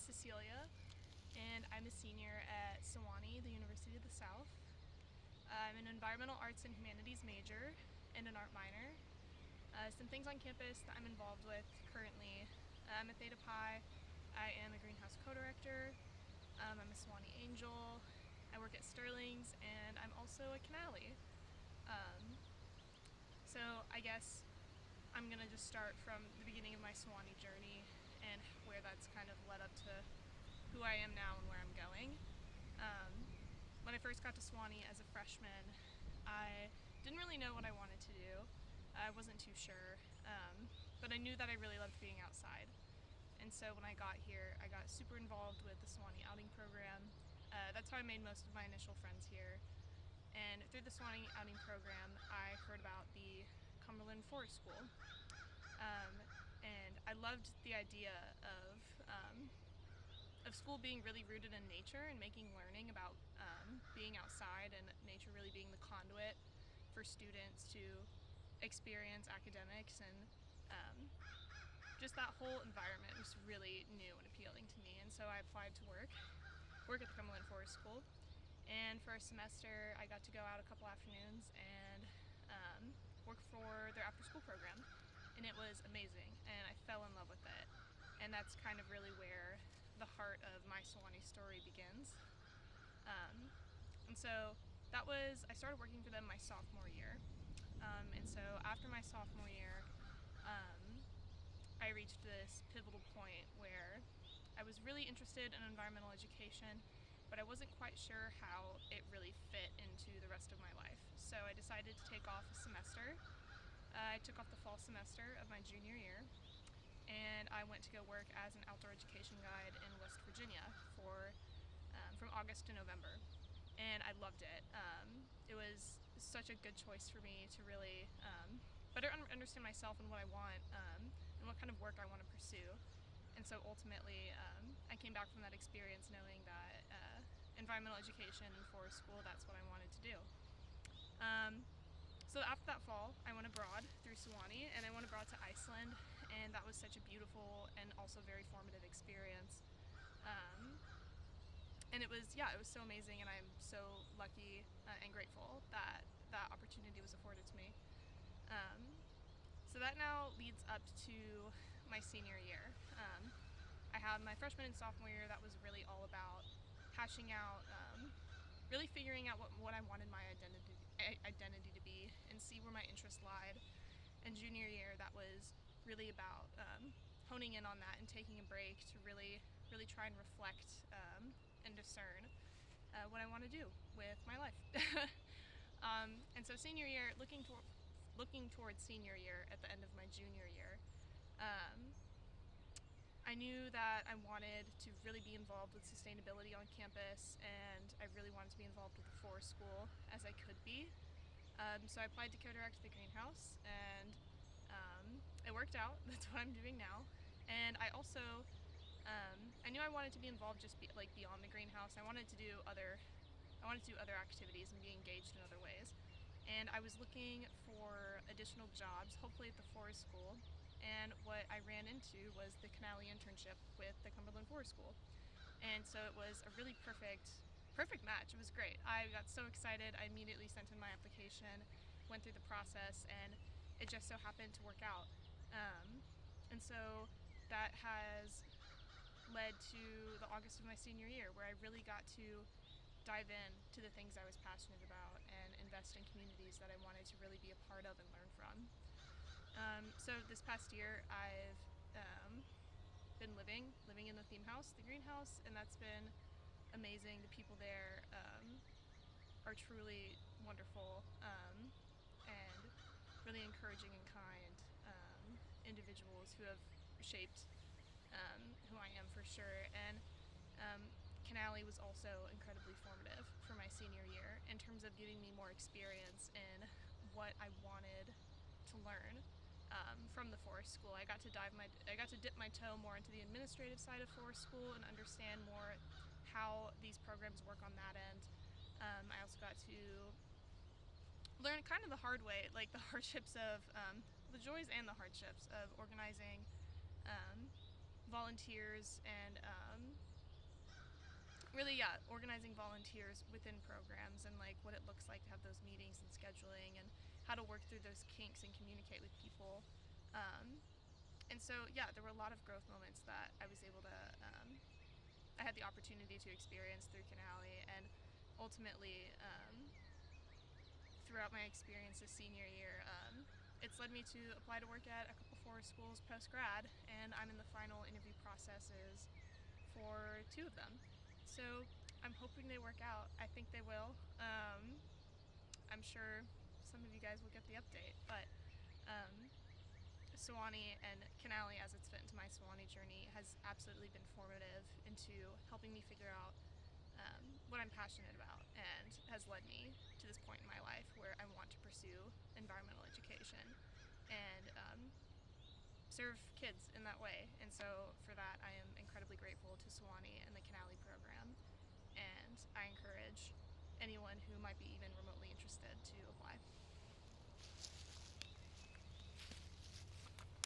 Cecilia, and I'm a senior at Sewanee, the University of the South. I'm an environmental arts and humanities major and an art minor. Some things on campus that I'm involved with currently. I'm a Theta Pi. I am a greenhouse co-director. I'm a Sewanee Angel. I work at Sterling's, and I'm also a Canale. So I guess I'm gonna just start from the beginning of my Sewanee journey and where that's kind of led up to who I am now and where I'm going. When I first got to Sewanee as a freshman, I didn't really know what I wanted to do. I wasn't too sure, but I knew that I really loved being outside. And so when I got here, I got super involved with the Sewanee outing program. That's how I made most of my initial friends here. And through the Sewanee outing program, I heard about the Cumberland Forest School. And I loved the idea of school being really rooted in nature and making learning about being outside and nature really being the conduit for students to experience academics, and just that whole environment was really new and appealing to me. And so I applied to work at the Cumberland Forest School, and for a semester I got to go out a couple afternoons and work for their after school program, and it was amazing, and I fell in love with it. And that's kind of really where the heart of my Sewanee story begins. And so I started working for them my sophomore year. And so after my sophomore year, I reached this pivotal point where I was really interested in environmental education, but I wasn't quite sure how it really fit into the rest of my life. So I decided to take off a semester. I took off the fall semester of my junior year, and I went to go work as an outdoor education guide in West Virginia from August to November. And I loved it. It was such a good choice for me to really better understand myself and what I want, and what kind of work I want to pursue. And so ultimately, I came back from that experience knowing that environmental education and forest school, that's what I wanted to do. So after that fall, I went abroad through Sewanee, and I went abroad to Iceland, and that was such a beautiful and also very formative experience. And it was so amazing, and I'm so lucky and grateful that that opportunity was afforded to me. So that now leads up to my senior year. I had my freshman and sophomore year that was really all about hashing out, really figuring out what I wanted my identity to be and see where my interests lied. And junior year, that was really about honing in on that and taking a break to really try and reflect and discern what I want to do with my life. And so senior year, looking towards senior year at the end of my junior year, I knew that I wanted to really be involved with sustainability on campus, and I really wanted to be involved with the forest school as I could be. So I applied to co-direct the greenhouse, and it worked out. That's what I'm doing now. And I also, I knew I wanted to be involved beyond the greenhouse. I wanted to do other activities and be engaged in other ways. And I was looking for additional jobs, hopefully at the forest school. And what I ran into was the Canale internship with the Cumberland Forest School. And so it was a really perfect match. It was great. I got so excited. I immediately sent in my application, went through the process, and it just so happened to work out. And so that has led to the August of my senior year, where I really got to dive in to the things I was passionate about and invest in communities that I wanted to really be a part of and learn from. So this past year, I've been living in the theme house, the greenhouse, and that's been amazing. The people there are truly wonderful and really encouraging and kind individuals who have shaped who I am for sure. And Canale was also incredibly formative for my senior year in terms of giving me more experience in what I wanted to learn from the forest school. I got to dip my toe more into the administrative side of forest school and understand more how these programs work on that end. I also got to learn kind of the hard way, like the joys and the hardships of organizing volunteers and organizing volunteers within programs and like what it looks like to have those meetings and scheduling and how to work through those kinks and communicate with people. And so, yeah, there were a lot of growth moments that I was able to, I had the opportunity to experience through Canale, and ultimately, throughout my experience this senior year, it's led me to apply to work at a couple forest schools post-grad, and I'm in the final interview processes for 2 of them. So I'm hoping they work out. I think they will. I'm sure some of you guys will get the update, but Sewanee and Canale, as it's fit into my Sewanee journey, has absolutely been formative into helping me figure out what I'm passionate about, and has led me to this point in my life where I want to pursue environmental education and serve kids in that way. And so for that, I am incredibly grateful to Sewanee and the Canale program, and I encourage anyone who might be even